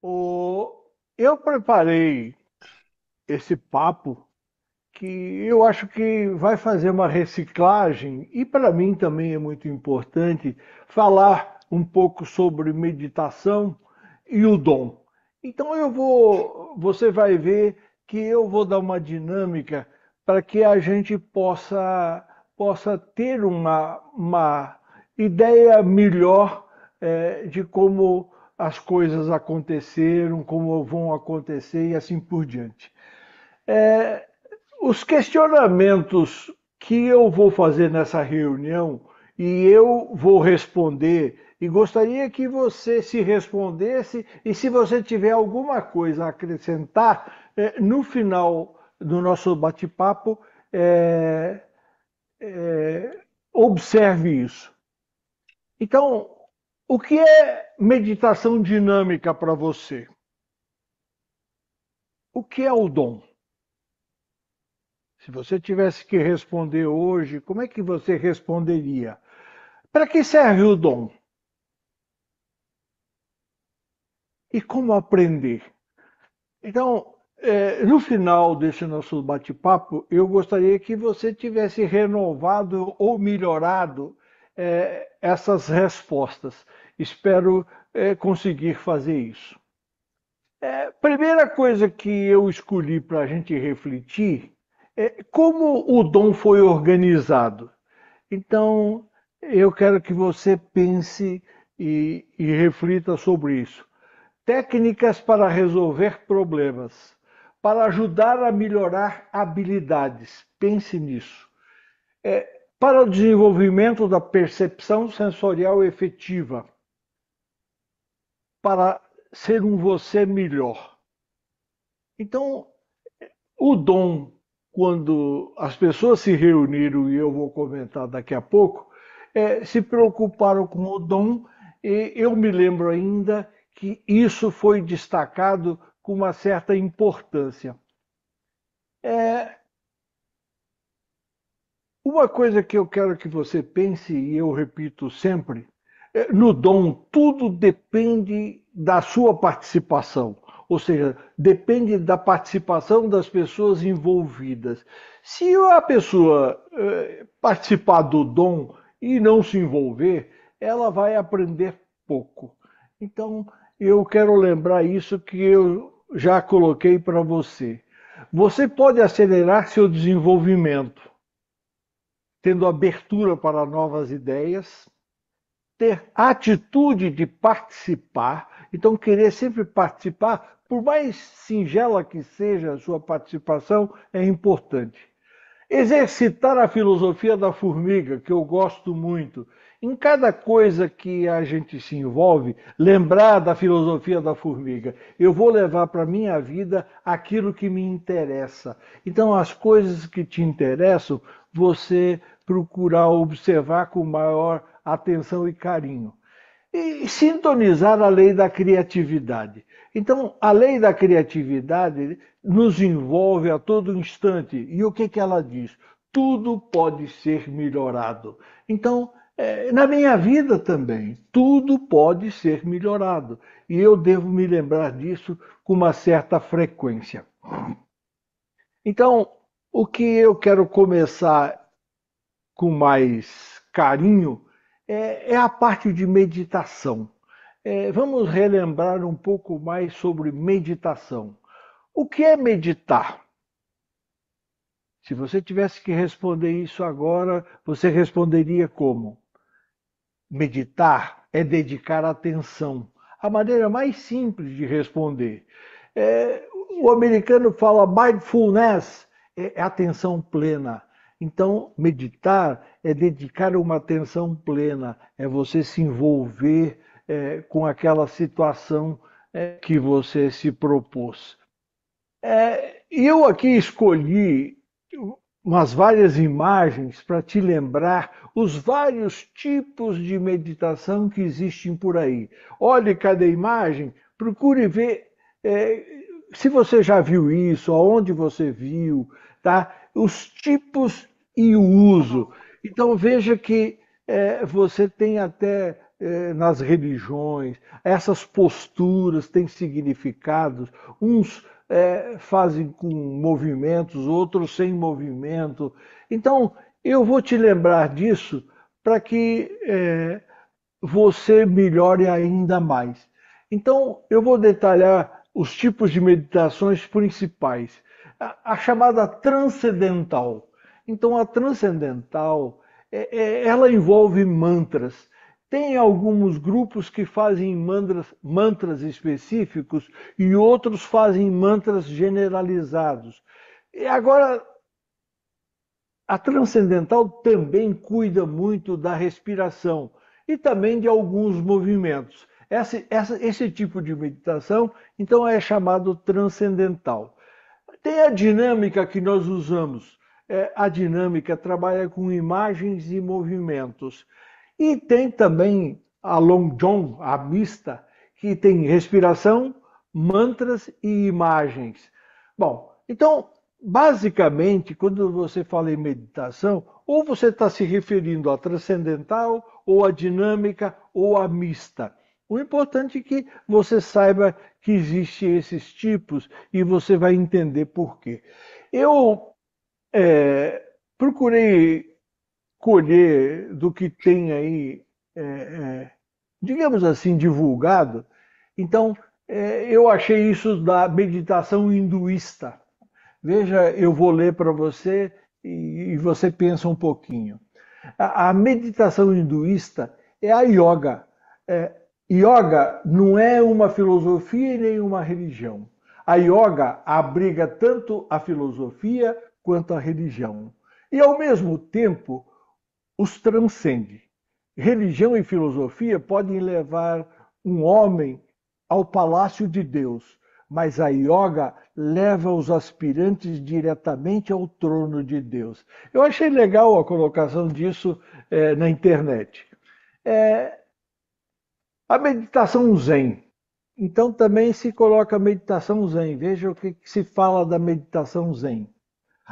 O- Eu preparei esse papo que eu acho que vai fazer uma reciclagem e para mim também é muito importante falar um pouco sobre meditação e o dom. Então você vai ver que eu vou dar uma dinâmica para que a gente possa ter uma ideia melhor de como as coisas aconteceram, como vão acontecer e assim por diante. É, os questionamentos que eu vou fazer nessa reunião e eu vou responder, e gostaria que você se respondesse, e se você tiver alguma coisa a acrescentar, no final do nosso bate-papo, é, observe isso. Então, o que é meditação dinâmica para você? O que é o dom? Se você tivesse que responder hoje, como é que você responderia? Para que serve o dom? E como aprender? Então, no final desse nosso bate-papo, eu gostaria que você tivesse renovado ou melhorado essas respostas. Espero conseguir fazer isso. Primeira coisa que eu escolhi para a gente refletir é como o dom foi organizado. Então, eu quero que você pense e reflita sobre isso. Técnicas para resolver problemas, para ajudar a melhorar habilidades. Pense nisso. Para o desenvolvimento da percepção sensorial efetiva, para ser um você melhor. Então, o dom, quando as pessoas se reuniram, e eu vou comentar daqui a pouco, se preocuparam com o dom, e eu me lembro ainda que isso foi destacado com uma certa importância. É, uma coisa que eu quero que você pense, e eu repito sempre, no dom, tudo depende da sua participação, ou seja, depende da participação das pessoas envolvidas. Se a pessoa participar do dom e não se envolver, ela vai aprender pouco. Então, eu quero lembrar isso que eu já coloquei para você. Você pode acelerar seu desenvolvimento tendo abertura para novas ideias, ter atitude de participar, então querer sempre participar, por mais singela que seja a sua participação, é importante. Exercitar a filosofia da formiga, que eu gosto muito. Em cada coisa que a gente se envolve, lembrar da filosofia da formiga. Eu vou levar para a minha vida aquilo que me interessa. Então, as coisas que te interessam, você procurar observar com maior atenção e carinho e sintonizar a lei da criatividade. Então, a lei da criatividade nos envolve a todo instante. E o que ela diz? Tudo pode ser melhorado. Então, na minha vida também, tudo pode ser melhorado. E eu devo me lembrar disso com uma certa frequência. Então, o que eu quero começar com mais carinho é a parte de meditação. Vamos relembrar um pouco mais sobre meditação. O que é meditar? Se você tivesse que responder isso agora, você responderia como? Meditar é dedicar atenção. A maneira mais simples de responder. É, o americano fala mindfulness, é atenção plena. Então, meditar é dedicar uma atenção plena, é você se envolver com aquela situação que você se propôs. Eu aqui escolhi umas várias imagens para te lembrar os vários tipos de meditação que existem por aí. Olhe cada imagem, procure ver é, se você já viu isso, aonde você viu, tá? Os tipos e o uso. Então veja que você tem até nas religiões, essas posturas têm significados, uns fazem com movimentos, outros sem movimento. Então, eu vou te lembrar disso para que você melhore ainda mais. Então, eu vou detalhar os tipos de meditações principais. A chamada transcendental. Então, a transcendental, ela envolve mantras. Tem alguns grupos que fazem mantras específicos e outros fazem mantras generalizados. E agora, a transcendental também cuida muito da respiração e também de alguns movimentos. Esse tipo de meditação, então, é chamado transcendental. Tem a dinâmica que nós usamos. A dinâmica trabalha com imagens e movimentos. E tem também a Long John, a mista, que tem respiração, mantras e imagens. Bom, então, basicamente, quando você fala em meditação, ou você está se referindo à transcendental, ou à dinâmica, ou à mista. O importante é que você saiba que existem esses tipos e você vai entender por quê. Eu procurei colher do que tem aí, é, digamos assim, divulgado. Então, eu achei isso da meditação hinduísta. Veja, eu vou ler para você e você pensa um pouquinho. A meditação hinduísta é a yoga. Yoga não é uma filosofia e nem uma religião. A yoga abriga tanto a filosofia quanto a religião. E, ao mesmo tempo, os transcende. Religião e filosofia podem levar um homem ao palácio de Deus, mas a yoga leva os aspirantes diretamente ao trono de Deus. Eu achei legal a colocação disso na internet. A meditação Zen. Então também se coloca a meditação Zen. Veja o que se fala da meditação Zen.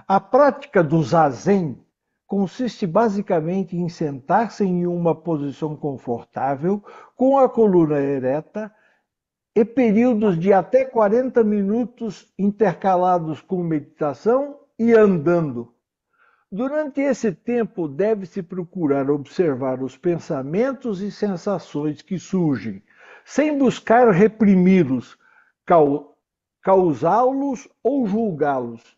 A prática do Zazen consiste basicamente em sentar-se em uma posição confortável, com a coluna ereta, e períodos de até 40 minutos intercalados com meditação e andando. Durante esse tempo, deve-se procurar observar os pensamentos e sensações que surgem, sem buscar reprimi-los, causá-los ou julgá-los.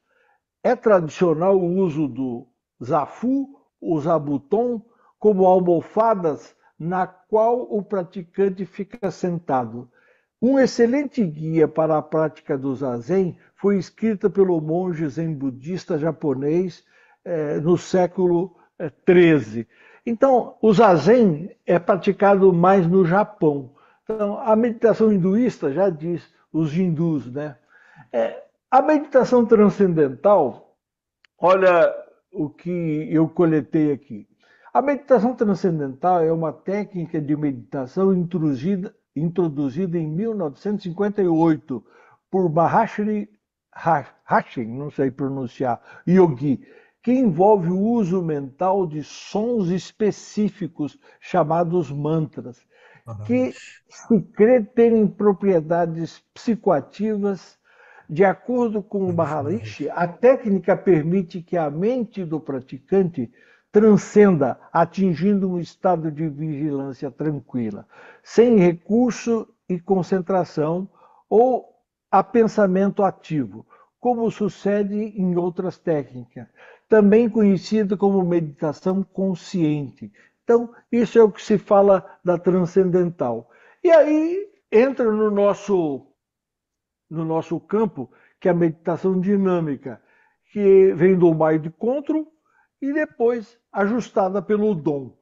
É tradicional o uso do zafu, o zabuton, como almofadas na qual o praticante fica sentado. Um excelente guia para a prática do zazen foi escrita pelo monge zen budista japonês no século XIII. Então, o zazen é praticado mais no Japão. Então, a meditação hinduísta já diz, os hindus, né? A meditação transcendental, olha o que eu coletei aqui. A meditação transcendental é uma técnica de meditação introduzida em 1958 por Maharishi Hashi, não sei pronunciar, Yogi, que envolve o uso mental de sons específicos chamados mantras, que se crê terem propriedades psicoativas. De acordo com o Maharishi, a técnica permite que a mente do praticante transcenda, atingindo um estado de vigilância tranquila, sem recurso e concentração ou a pensamento ativo, como sucede em outras técnicas, também conhecida como meditação consciente. Então, isso é o que se fala da transcendental. E aí entra no nosso campo, que é a meditação dinâmica, que vem do mind control e depois ajustada pelo dom.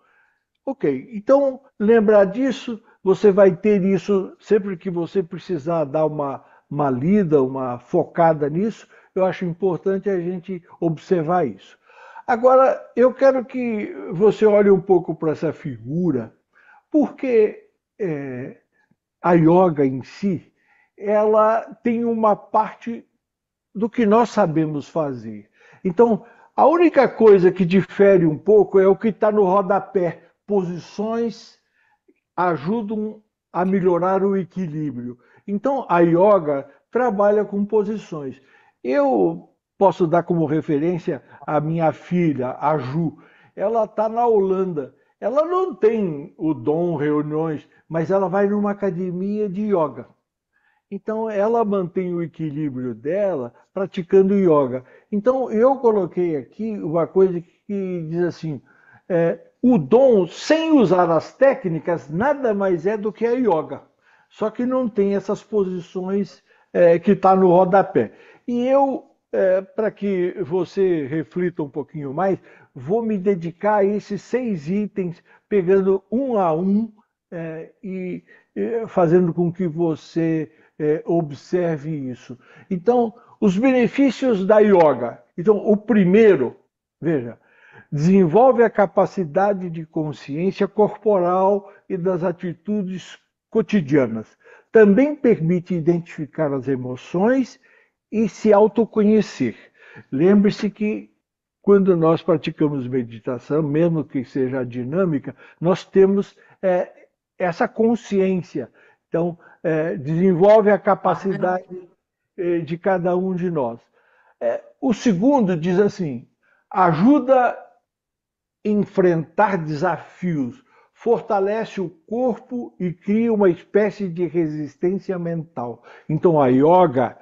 Ok, então lembrar disso, você vai ter isso sempre que você precisar dar uma lida, uma focada nisso, eu acho importante a gente observar isso. Agora, eu quero que você olhe um pouco para essa figura, porque a yoga em si, ela tem uma parte do que nós sabemos fazer. Então, a única coisa que difere um pouco é o que está no rodapé, posições ajudam a melhorar o equilíbrio. Então, a yoga trabalha com posições. Eu posso dar como referência a minha filha, a Ju. Ela está na Holanda. Ela não tem o dom, reuniões, mas ela vai numa academia de yoga. Então, ela mantém o equilíbrio dela praticando yoga. Então, eu coloquei aqui uma coisa que diz assim: o dom, sem usar as técnicas, nada mais é do que a yoga. Só que não tem essas posições que está no rodapé. E eu, para que você reflita um pouquinho mais, vou me dedicar a esses 6 itens, pegando um a um e fazendo com que você observe isso. Então, os benefícios da yoga. Então, o primeiro, veja, desenvolve a capacidade de consciência corporal e das atitudes cotidianas. Também permite identificar as emoções e se autoconhecer. Lembre-se que quando nós praticamos meditação, mesmo que seja dinâmica, nós temos essa consciência. Então, desenvolve a capacidade de cada um de nós. O segundo diz assim: ajuda a enfrentar desafios, fortalece o corpo e cria uma espécie de resistência mental. Então, a yoga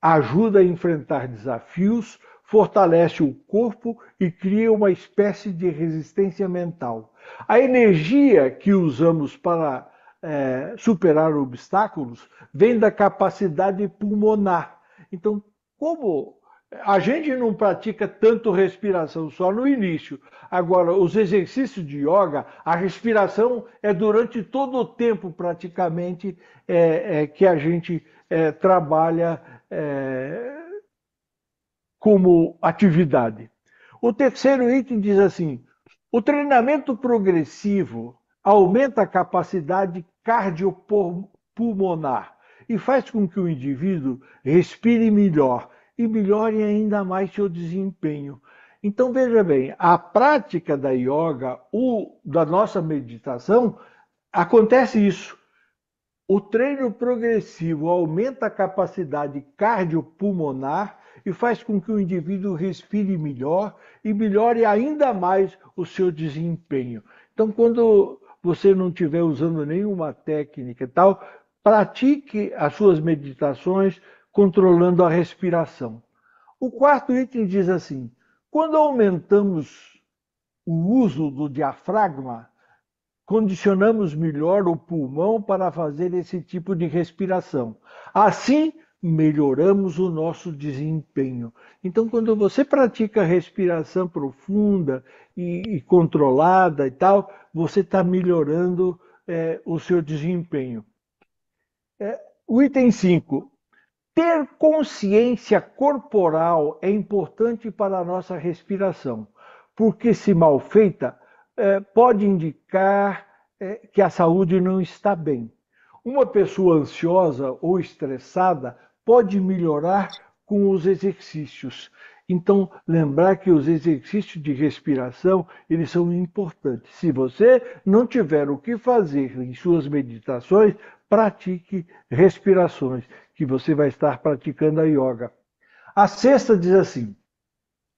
ajuda a enfrentar desafios, fortalece o corpo e cria uma espécie de resistência mental. A energia que usamos para superar obstáculos vem da capacidade pulmonar. Então, como a gente não pratica tanto respiração só no início, agora os exercícios de yoga, a respiração é durante todo o tempo praticamente que a gente trabalha como atividade. O terceiro item diz assim: o treinamento progressivo aumenta a capacidade cardiopulmonar e faz com que o indivíduo respire melhor e melhore ainda mais seu desempenho. Então veja bem, a prática da yoga ou da nossa meditação acontece isso. O treino progressivo aumenta a capacidade cardiopulmonar e faz com que o indivíduo respire melhor e melhore ainda mais o seu desempenho. Então, quando você não estiver usando nenhuma técnica e tal, pratique as suas meditações controlando a respiração. O quarto item diz assim: quando aumentamos o uso do diafragma, condicionamos melhor o pulmão para fazer esse tipo de respiração. Assim, melhoramos o nosso desempenho. Então, quando você pratica respiração profunda e controlada e tal, você está melhorando o seu desempenho. O item 5. Ter consciência corporal é importante para a nossa respiração, porque, se mal feita, pode indicar que a saúde não está bem. Uma pessoa ansiosa ou estressada pode melhorar com os exercícios. Então, lembrar que os exercícios de respiração, eles são importantes. Se você não tiver o que fazer em suas meditações, pratique respirações, que você vai estar praticando a yoga. A sexta diz assim: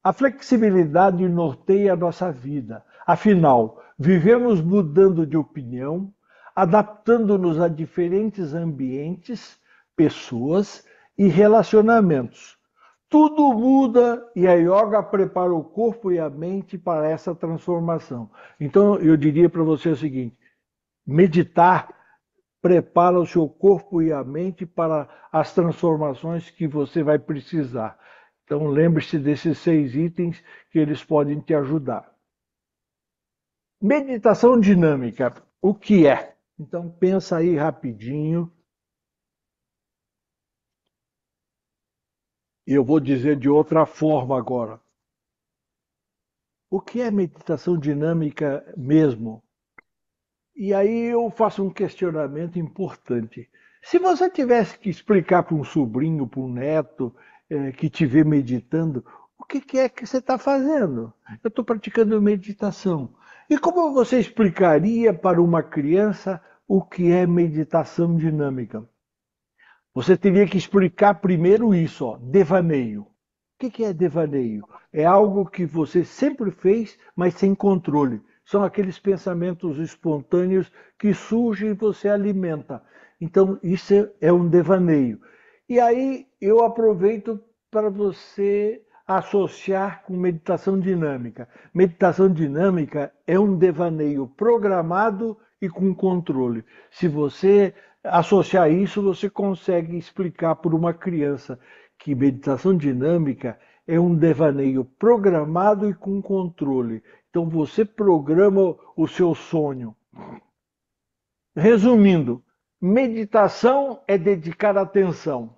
a flexibilidade norteia a nossa vida. Afinal, vivemos mudando de opinião, adaptando-nos a diferentes ambientes, pessoas e relacionamentos. Tudo muda e a yoga prepara o corpo e a mente para essa transformação. Então, eu diria para você o seguinte: meditar prepara o seu corpo e a mente para as transformações que você vai precisar. Então, lembre-se desses 6 itens que eles podem te ajudar. Meditação dinâmica, o que é? Então, pensa aí rapidinho. E eu vou dizer de outra forma agora. O que é meditação dinâmica mesmo? E aí eu faço um questionamento importante. Se você tivesse que explicar para um sobrinho, para um neto, que te vê meditando, o que é que você está fazendo? Eu estou praticando meditação. E como você explicaria para uma criança o que é meditação dinâmica. Você teria que explicar primeiro isso, ó, devaneio. O que é devaneio? É algo que você sempre fez, mas sem controle. São aqueles pensamentos espontâneos que surgem e você alimenta. Então, isso é um devaneio. E aí eu aproveito para você associar com meditação dinâmica. Meditação dinâmica é um devaneio programado e com controle. Se você associar isso, você consegue explicar para uma criança que meditação dinâmica é um devaneio programado e com controle. Então você programa o seu sonho. Resumindo, meditação é dedicar atenção.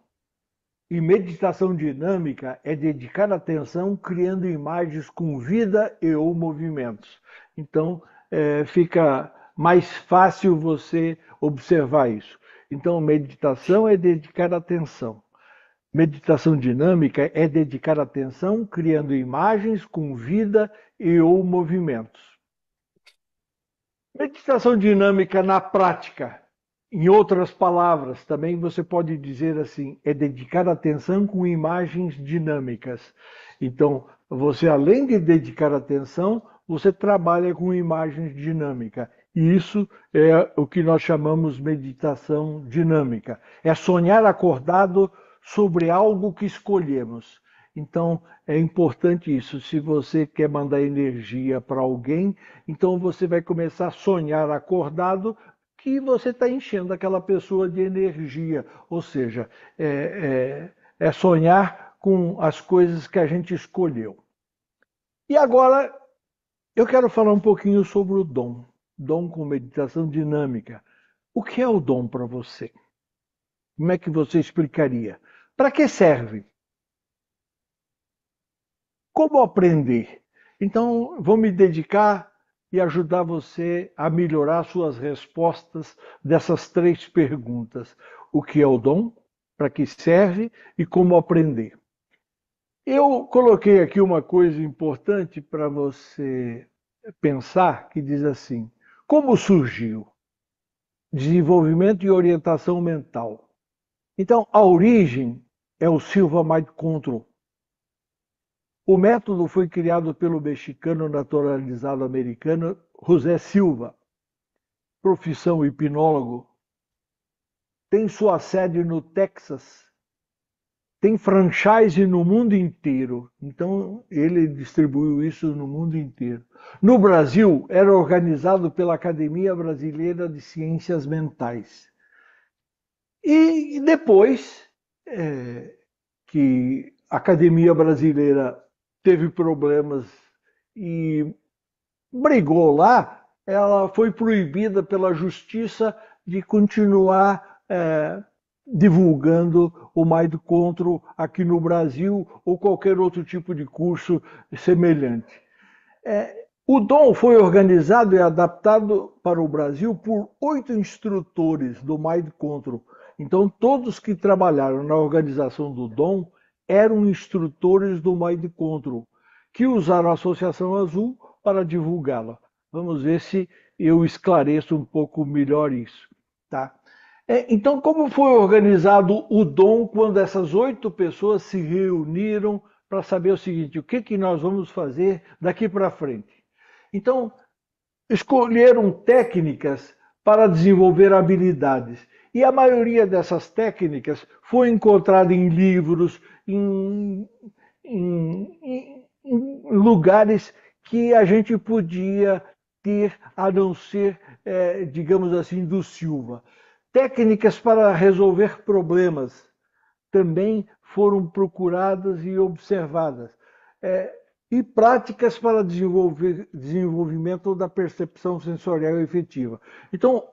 E meditação dinâmica é dedicar atenção criando imagens com vida e ou movimentos. Então, fica mais fácil você observar isso. Então, meditação é dedicar atenção. Meditação dinâmica é dedicar atenção criando imagens com vida e ou movimentos. Meditação dinâmica na prática, em outras palavras, também você pode dizer assim, é dedicar atenção com imagens dinâmicas. Então, você além de dedicar atenção, você trabalha com imagens dinâmicas. E isso é o que nós chamamos meditação dinâmica. É sonhar acordado sobre algo que escolhemos. Então, é importante isso. Se você quer mandar energia para alguém, então você vai começar a sonhar acordado que você está enchendo aquela pessoa de energia. Ou seja, é sonhar com as coisas que a gente escolheu. E agora eu quero falar um pouquinho sobre o dom. Dom com meditação dinâmica. O que é o dom para você? Como é que você explicaria? Para que serve? Como aprender? Então, vou me dedicar e ajudar você a melhorar suas respostas dessas três perguntas. O que é o dom? Para que serve? E como aprender? Eu coloquei aqui uma coisa importante para você pensar, que diz assim: como surgiu? Desenvolvimento e orientação mental. Então, a origem é o Silva Mind Control. O método foi criado pelo mexicano naturalizado americano José Silva, profissão hipnólogo. Tem sua sede no Texas. Tem franchise no mundo inteiro. Então, ele distribuiu isso no mundo inteiro. No Brasil, era organizado pela Academia Brasileira de Ciências Mentais. E depois que a Academia Brasileira teve problemas e brigou lá, ela foi proibida pela justiça de continuar divulgando o Mind Control aqui no Brasil ou qualquer outro tipo de curso semelhante. O Dom foi organizado e adaptado para o Brasil por 8 instrutores do Mind Control. Então, todos que trabalharam na organização do Dom eram instrutores do Mind Control, que usaram a Associação Azul para divulgá-la. Vamos ver se eu esclareço um pouco melhor isso. Tá? Então, como foi organizado o Dom quando essas 8 pessoas se reuniram para saber o seguinte: o que nós vamos fazer daqui para frente? Então, escolheram técnicas para desenvolver habilidades. E a maioria dessas técnicas foi encontrada em livros, em lugares que a gente podia ter, a não ser, digamos assim, do Silva. Técnicas para resolver problemas também foram procuradas e observadas. E práticas para desenvolvimento da percepção sensorial efetiva. Então,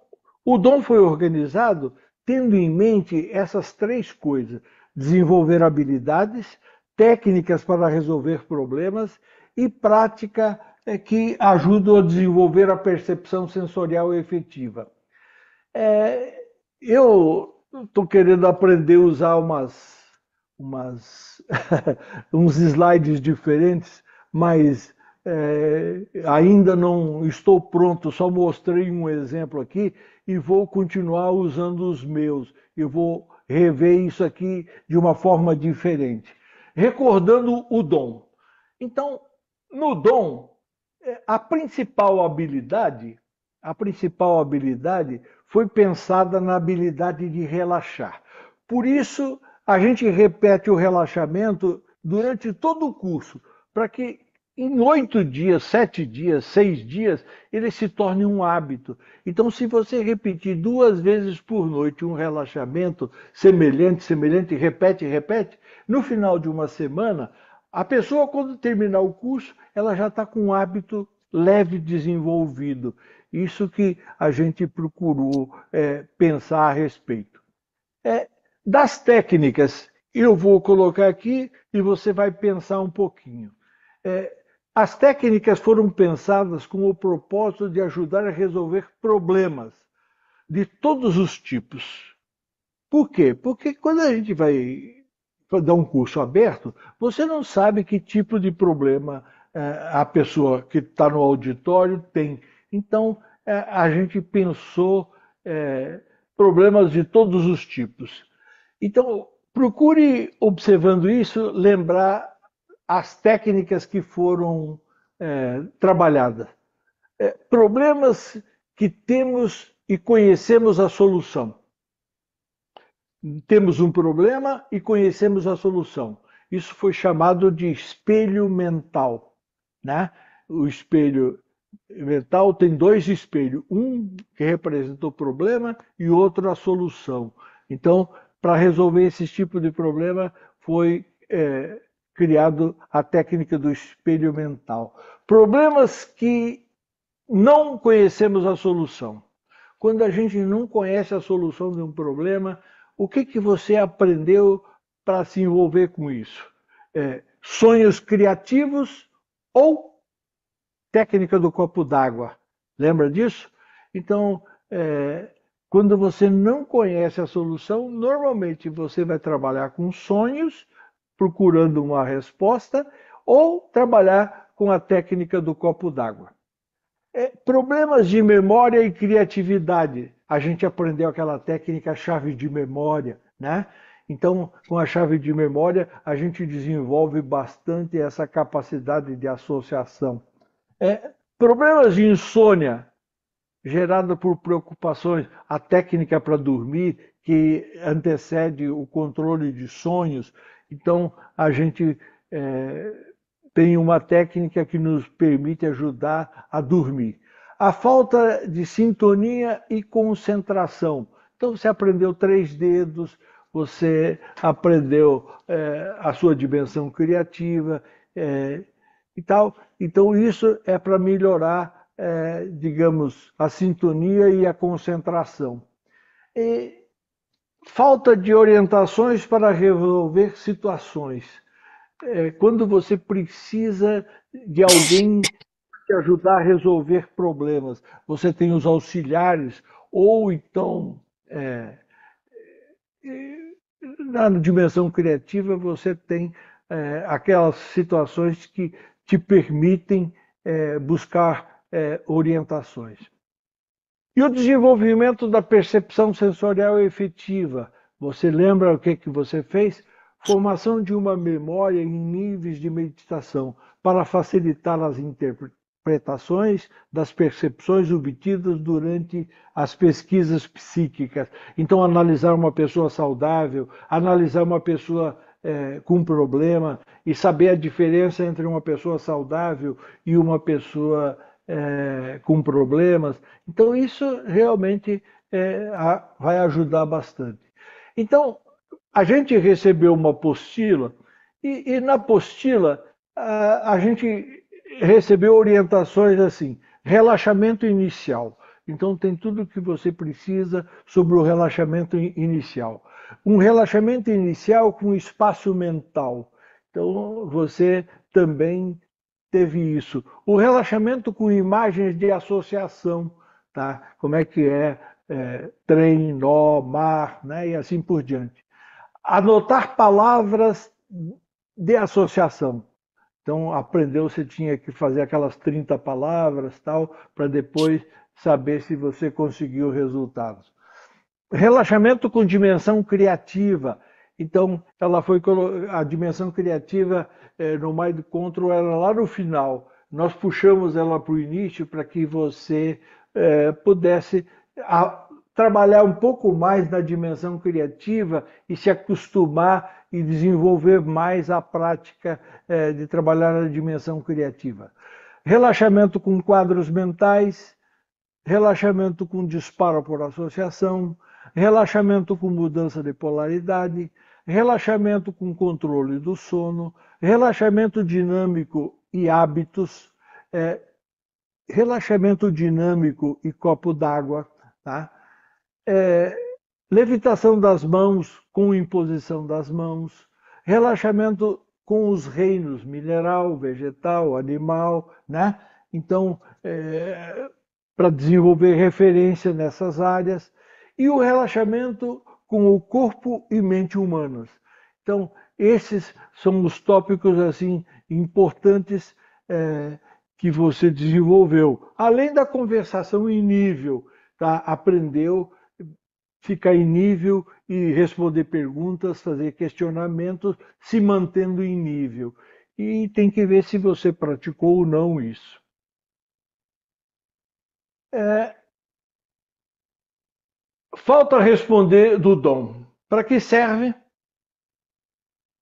o Dom foi organizado tendo em mente essas três coisas: desenvolver habilidades, técnicas para resolver problemas e prática que ajudam a desenvolver a percepção sensorial efetiva. Eu estou querendo aprender a usar uns slides diferentes, mas ainda não estou pronto, só mostrei um exemplo aqui e vou continuar usando os meus. Eu vou rever isso aqui de uma forma diferente. Recordando o dom. Então, no dom, a principal habilidade, a principal habilidade foi pensada na habilidade de relaxar. Por isso, a gente repete o relaxamento durante todo o curso, para que em 8 dias, 7 dias, 6 dias, ele se torne um hábito. Então, se você repetir 2 vezes por noite um relaxamento semelhante, semelhante, repete, repete, no final de uma semana, a pessoa, quando terminar o curso, ela já está com um hábito leve desenvolvido. Isso que a gente procurou pensar a respeito. É, das técnicas, eu vou colocar aqui e você vai pensar um pouquinho. É, as técnicas foram pensadas com o propósito de ajudar a resolver problemas de todos os tipos. Por quê? Porque quando a gente vai dar um curso aberto, você não sabe que tipo de problema a pessoa que está no auditório tem. Então, a gente pensou problemas de todos os tipos. Então, procure, observando isso, lembrar as técnicas que foram trabalhadas. Problemas que temos e conhecemos a solução. Temos um problema e conhecemos a solução. Isso foi chamado de espelho mental, né? O espelho mental tem dois espelhos, um que representa o problema e outro a solução. Então, para resolver esse tipo de problema, foi criado a técnica do espelho mental. Problemas que não conhecemos a solução. Quando a gente não conhece a solução de um problema, o que, que você aprendeu para se envolver com isso? Sonhos criativos ou técnica do copo d'água? Lembra disso? Então, quando você não conhece a solução, normalmente você vai trabalhar com sonhos, procurando uma resposta, ou trabalhar com a técnica do copo d'água. Problemas de memória e criatividade. A gente aprendeu aquela técnica chave de memória, né? Então, com a chave de memória, a gente desenvolve bastante essa capacidade de associação. Problemas de insônia, gerada por preocupações, a técnica para dormir, que antecede o controle de sonhos. Então, a gente tem uma técnica que nos permite ajudar a dormir. A falta de sintonia e concentração. Então, você aprendeu 3 dedos, você aprendeu a sua dimensão criativa e tal. Então, isso é para melhorar, digamos, a sintonia e a concentração. E falta de orientações para resolver situações. Quando você precisa de alguém te ajudar a resolver problemas, você tem os auxiliares, ou então, na dimensão criativa, você tem aquelas situações que te permitem buscar orientações. E o desenvolvimento da percepção sensorial efetiva. Você lembra o que você fez? Formação de uma memória em níveis de meditação para facilitar as interpretações das percepções obtidas durante as pesquisas psíquicas. Então, analisar uma pessoa saudável, analisar uma pessoa com problema e saber a diferença entre uma pessoa saudável e uma pessoa com problemas. Então, isso realmente vai ajudar bastante. Então, a gente recebeu uma apostila e na apostila a gente recebeu orientações assim, relaxamento inicial. Então tem tudo o que você precisa sobre o relaxamento inicial. Um relaxamento inicial com espaço mental. Então você também teve isso. O relaxamento com imagens de associação, tá? Como é que trem, nó, mar, né? E assim por diante. Anotar palavras de associação. Então, aprendeu, você tinha que fazer aquelas 30 palavras, tal, para depois saber se você conseguiu resultados. Relaxamento com dimensão criativa. Então, a dimensão criativa no Mind Control era lá no final. Nós puxamos ela para o início para que você pudesse trabalhar um pouco mais na dimensão criativa e se acostumar e desenvolver mais a prática de trabalhar na dimensão criativa. Relaxamento com quadros mentais, relaxamento com disparo por associação, relaxamento com mudança de polaridade, relaxamento com controle do sono, relaxamento dinâmico e hábitos, relaxamento dinâmico e copo d'água, tá? Levitação das mãos com imposição das mãos, relaxamento com os reinos mineral, vegetal, animal, né? Então, para desenvolver referência nessas áreas, e o relaxamento com o corpo e mente humanos. Então, esses são os tópicos assim importantes que você desenvolveu. Além da conversação em nível, tá? Aprendeu ficar em nível e responder perguntas, fazer questionamentos, se mantendo em nível. E tem que ver se você praticou ou não isso. Falta responder do dom. Para que serve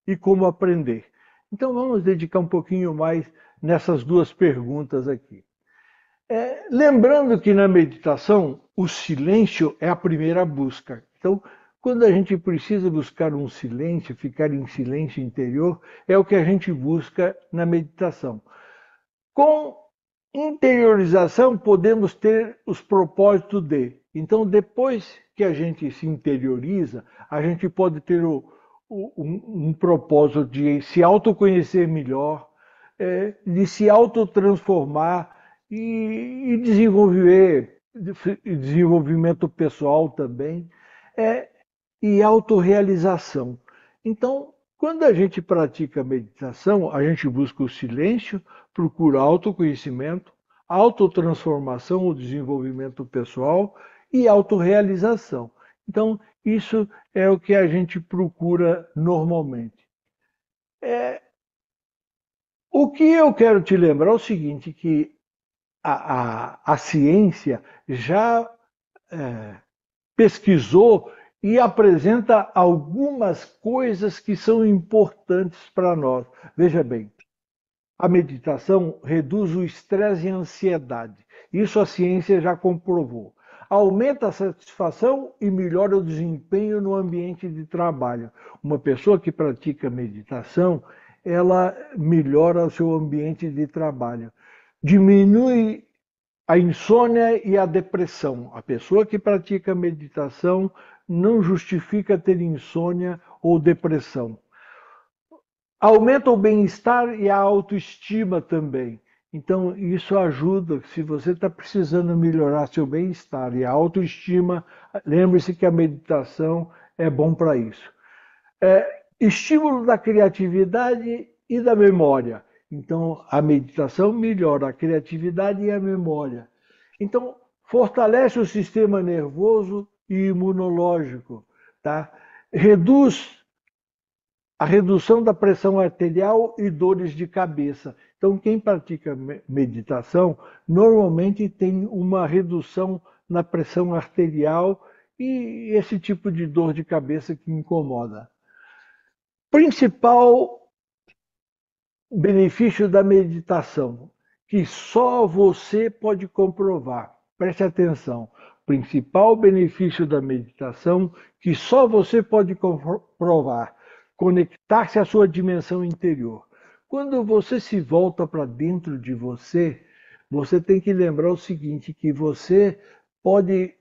e como aprender? Então vamos dedicar um pouquinho mais nessas duas perguntas aqui. Lembrando que na meditação o silêncio é a primeira busca. Então, quando a gente precisa buscar um silêncio, ficar em silêncio interior, é o que a gente busca na meditação. Com interiorização, podemos ter os propósitos de. Então, depois que a gente se interioriza, a gente pode ter um propósito de se autoconhecer melhor, de se autotransformar e desenvolver desenvolvimento pessoal também, e autorrealização. Então, quando a gente pratica meditação, a gente busca o silêncio, procura autoconhecimento, autotransformação, o desenvolvimento pessoal e autorrealização. Então, isso é o que a gente procura normalmente. O que eu quero te lembrar é o seguinte, que a ciência já pesquisou e apresenta algumas coisas que são importantes para nós. Veja bem, a meditação reduz o estresse e a ansiedade. Isso a ciência já comprovou. Aumenta a satisfação e melhora o desempenho no ambiente de trabalho. Uma pessoa que pratica meditação, ela melhora o seu ambiente de trabalho. Diminui a insônia e a depressão. A pessoa que pratica meditação não justifica ter insônia ou depressão. Aumenta o bem-estar e a autoestima também. Então, isso ajuda. Se você está precisando melhorar seu bem-estar e a autoestima, lembre-se que a meditação é bom para isso. Estímulo da criatividade e da memória. Então, a meditação melhora a criatividade e a memória. Então, fortalece o sistema nervoso e imunológico, tá? Reduz a redução da pressão arterial e dores de cabeça. Então, quem pratica meditação normalmente tem uma redução na pressão arterial e esse tipo de dor de cabeça que incomoda. Principal benefício da meditação, que só você pode comprovar. Preste atenção. Principal benefício da meditação, que só você pode comprovar. Conectar-se à sua dimensão interior. Quando você se volta para dentro de você, você tem que lembrar o seguinte, que você pode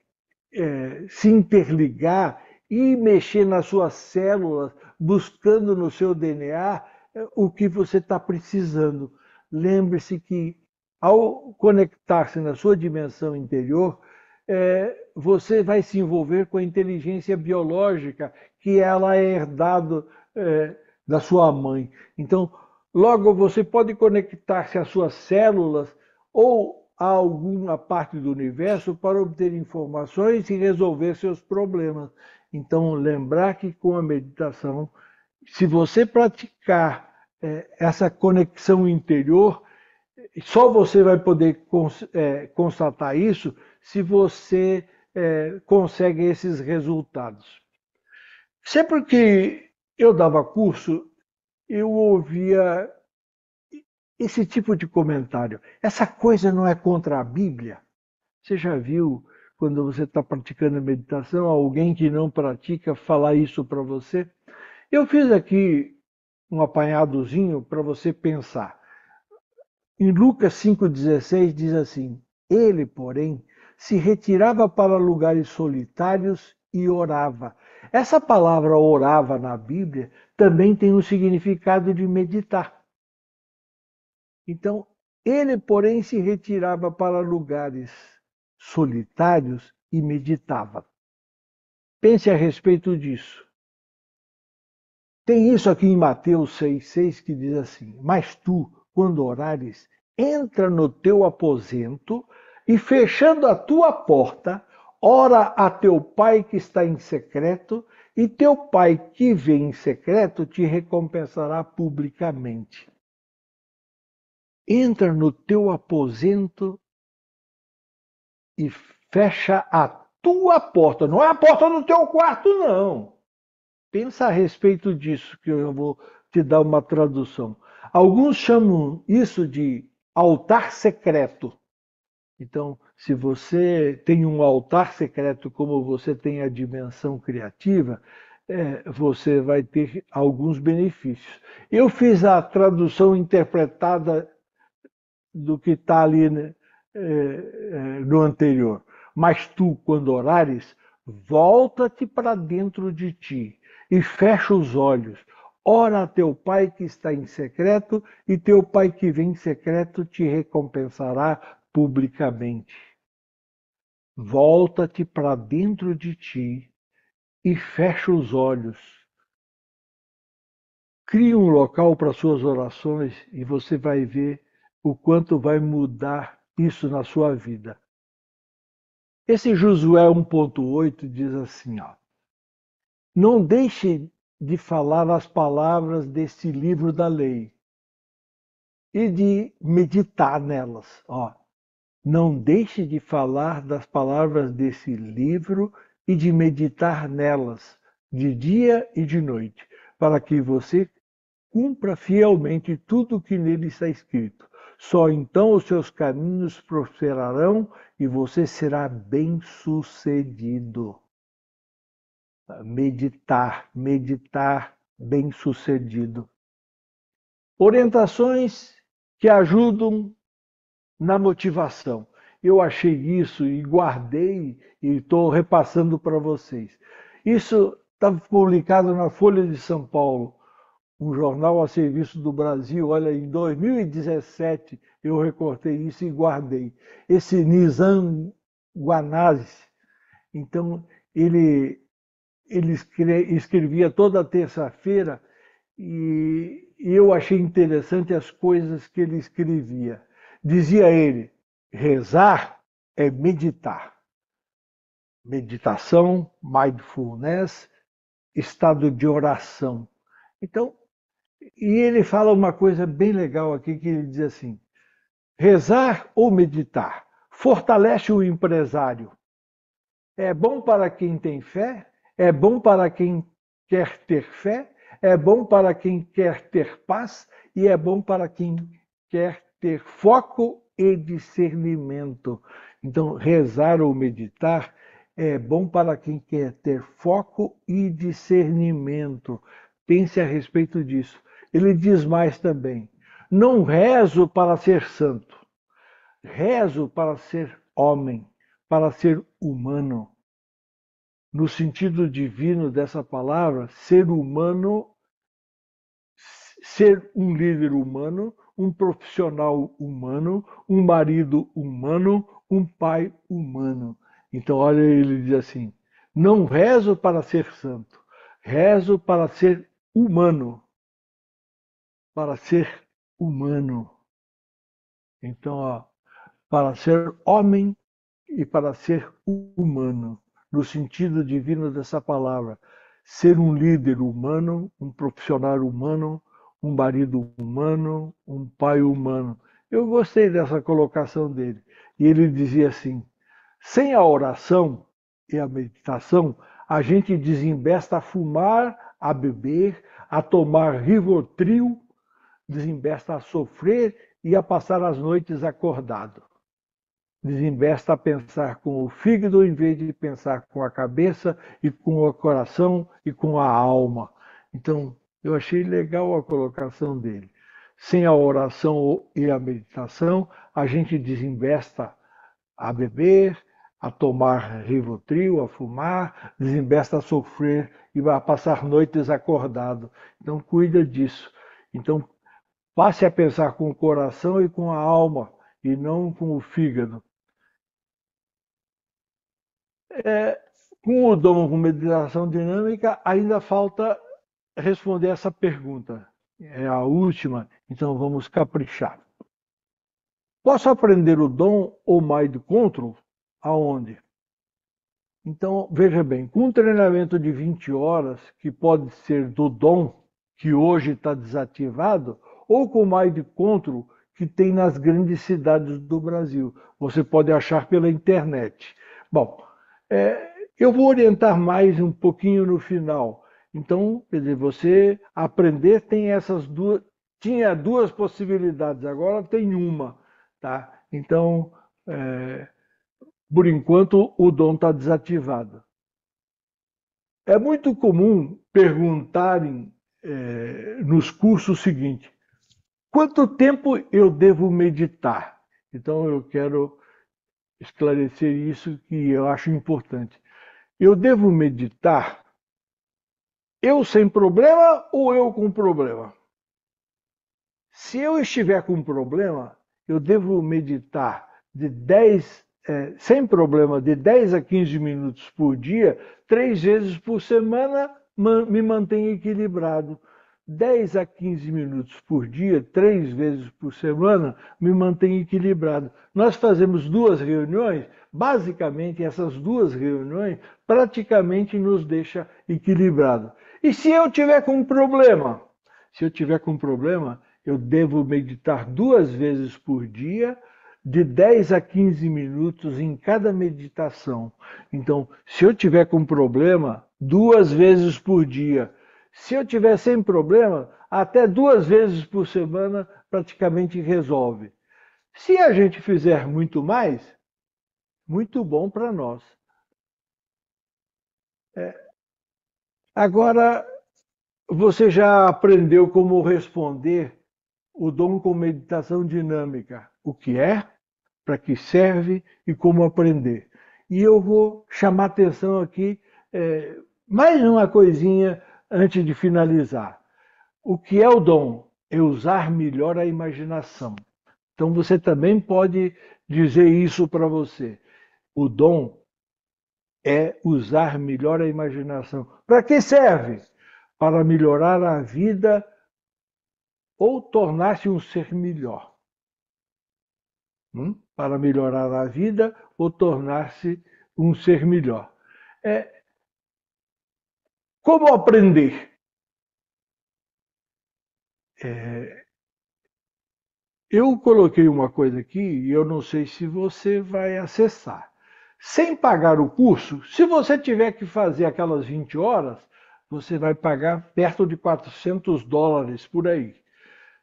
se interligar e mexer nas suas células, buscando no seu DNA o que você está precisando. Lembre-se que, ao conectar-se na sua dimensão interior, você vai se envolver com a inteligência biológica que ela é herdada da sua mãe. Então, Logo, você pode conectar-se às suas células ou a alguma parte do universo para obter informações e resolver seus problemas. Então, lembrar que com a meditação, se você praticar essa conexão interior, só você vai poder constatar isso se você consegue esses resultados. Sempre que eu dava curso, eu ouvia esse tipo de comentário. Essa coisa não é contra a Bíblia? Você já viu, quando você está praticando meditação, alguém que não pratica falar isso para você? Eu fiz aqui um apanhadozinho para você pensar. Em Lucas 5,16 diz assim: Ele, porém, se retirava para lugares solitários e orava. Essa palavra orava na Bíblia também tem o significado de meditar. Então, ele, porém, se retirava para lugares solitários e meditava. Pense a respeito disso. Tem isso aqui em Mateus 6,6 que diz assim: Mas tu, quando orares, entra no teu aposento e, fechando a tua porta, ora a teu pai que está em secreto, e teu pai que vê em secreto te recompensará publicamente. Entra no teu aposento e fecha a tua porta. Não é a porta do teu quarto, não. Pensa a respeito disso, que eu vou te dar uma tradução. Alguns chamam isso de altar secreto. Então, se você tem um altar secreto, como você tem a dimensão criativa, você vai ter alguns benefícios. Eu fiz a tradução interpretada do que está ali, né, no anterior. Mas tu, quando orares, volta-te para dentro de ti e fecha os olhos. Ora a teu pai que está em secreto, e teu pai que vem em secreto te recompensará publicamente. Volta-te para dentro de ti e fecha os olhos. Cria um local para suas orações e você vai ver o quanto vai mudar isso na sua vida. Esse Josué 1,8 diz assim, ó: Não deixe de falar as palavras deste livro da lei e de meditar nelas. Ó, não deixe de falar das palavras desse livro e de meditar nelas, de dia e de noite, para que você cumpra fielmente tudo o que nele está escrito. Só então os seus caminhos prosperarão e você será bem-sucedido. Meditar, meditar, bem-sucedido. Orientações que ajudam na motivação. Eu achei isso e guardei e estou repassando para vocês. Isso estava publicado na Folha de São Paulo, um jornal a serviço do Brasil. Olha, em 2017 eu recortei isso e guardei. Esse Nizam Guanazzi, então ele escrevia toda terça-feira e eu achei interessante as coisas que ele escrevia. Dizia ele: rezar é meditar. Meditação, mindfulness, estado de oração. Então, e ele fala uma coisa bem legal aqui, que ele diz assim: rezar ou meditar fortalece o empresário. É bom para quem tem fé, é bom para quem quer ter fé, é bom para quem quer ter paz e é bom para quem quer ter foco e discernimento. Então, rezar ou meditar é bom para quem quer ter foco e discernimento. Pense a respeito disso. Ele diz mais também: não rezo para ser santo, rezo para ser homem, para ser humano. No sentido divino dessa palavra, ser humano, ser um líder humano, um profissional humano, um marido humano, um pai humano. Então, olha, ele diz assim: não rezo para ser santo, rezo para ser humano, para ser humano. Então, ó, para ser homem e para ser humano, no sentido divino dessa palavra. Ser um líder humano, um profissional humano, um marido humano, um pai humano. Eu gostei dessa colocação dele. E ele dizia assim: sem a oração e a meditação, a gente desembesta a fumar, a beber, a tomar Rivotril, desembesta a sofrer e a passar as noites acordado. Desinvesta a pensar com o fígado em vez de pensar com a cabeça e com o coração e com a alma. Então, eu achei legal a colocação dele. Sem a oração e a meditação, a gente desinvesta a beber, a tomar Rivotril, a fumar, desinvesta a sofrer e vai passar noites acordado. Então, cuida disso. Então, passe a pensar com o coração e com a alma, e não com o fígado. Com o dom com meditação dinâmica, ainda falta responder essa pergunta. É a última, então vamos caprichar. Posso aprender o dom ou mind control? Aonde? Então, veja bem, com um treinamento de 20 horas, que pode ser do dom, que hoje está desativado, ou com o mind control, que tem nas grandes cidades do Brasil. Você pode achar pela internet. Bom, eu vou orientar mais um pouquinho no final. Então, quer dizer, você aprender tem essas duas, tinha duas possibilidades, agora tem uma, tá? Então, por enquanto, o dom está desativado. É muito comum perguntarem nos cursos o seguinte: quanto tempo eu devo meditar? Então, eu quero esclarecer isso que eu acho importante. Eu devo meditar eu sem problema ou eu com problema? Se eu estiver com problema, eu devo meditar de 10, sem problema, de 10 a 15 minutos por dia, 3 vezes por semana, me mantém equilibrado. 10 a 15 minutos por dia, 3 vezes por semana, me mantém equilibrado. Nós fazemos 2 reuniões, basicamente essas 2 reuniões praticamente nos deixa equilibrado. E se eu tiver com um problema? Se eu tiver com um problema, eu devo meditar 2 vezes por dia, de 10 a 15 minutos em cada meditação. Então, se eu tiver com problema, 2 vezes por dia. Se eu tiver sem problema, até 2 vezes por semana praticamente resolve. Se a gente fizer muito mais, muito bom para nós. Agora, você já aprendeu como responder o dom com meditação dinâmica? O que é, para que serve e como aprender. E eu vou chamar atenção aqui, mais uma coisinha antes de finalizar. O que é o dom? É usar melhor a imaginação. Então você também pode dizer isso para você. O dom é usar melhor a imaginação. Para que serve? Para melhorar a vida ou tornar-se um ser melhor. Para melhorar a vida ou tornar-se um ser melhor. Como aprender? Eu coloquei uma coisa aqui e eu não sei se você vai acessar. Sem pagar o curso, se você tiver que fazer aquelas 20 horas, você vai pagar perto de $400 por aí.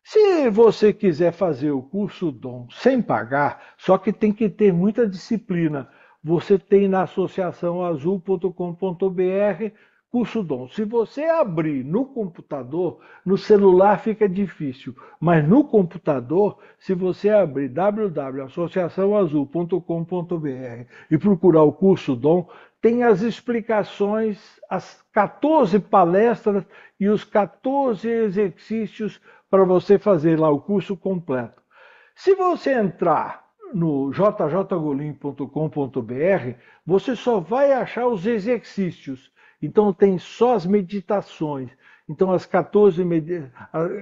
Se você quiser fazer o curso Dom sem pagar, só que tem que ter muita disciplina, você tem na associaçãoazul.com.br curso Dom. Se você abrir no computador, no celular fica difícil, mas no computador, se você abrir www.associaçãoazul.com.br e procurar o curso Dom, tem as explicações, as 14 palestras e os 14 exercícios para você fazer lá o curso completo. Se você entrar no jjgolim.com.br, você só vai achar os exercícios. Então tem só as meditações. Então as 14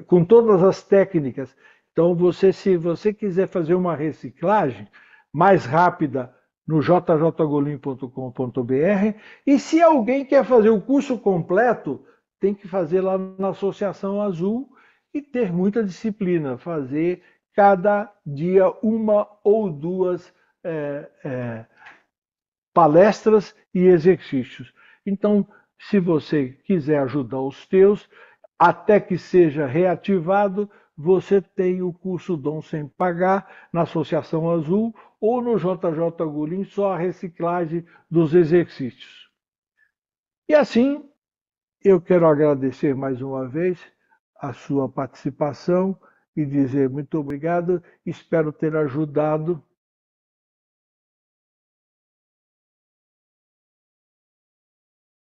com todas as técnicas. Então, se você quiser fazer uma reciclagem mais rápida no jjgolim.com.br, e se alguém quer fazer o curso completo, tem que fazer lá na Associação Azul e ter muita disciplina, fazer cada dia uma ou duas é, é, palestras e exercícios. Então, se você quiser ajudar os teus, até que seja reativado, você tem o curso Dom sem pagar na Associação Azul ou no JJ Golim, só a reciclagem dos exercícios. E assim, eu quero agradecer mais uma vez a sua participação e dizer muito obrigado. Espero ter ajudado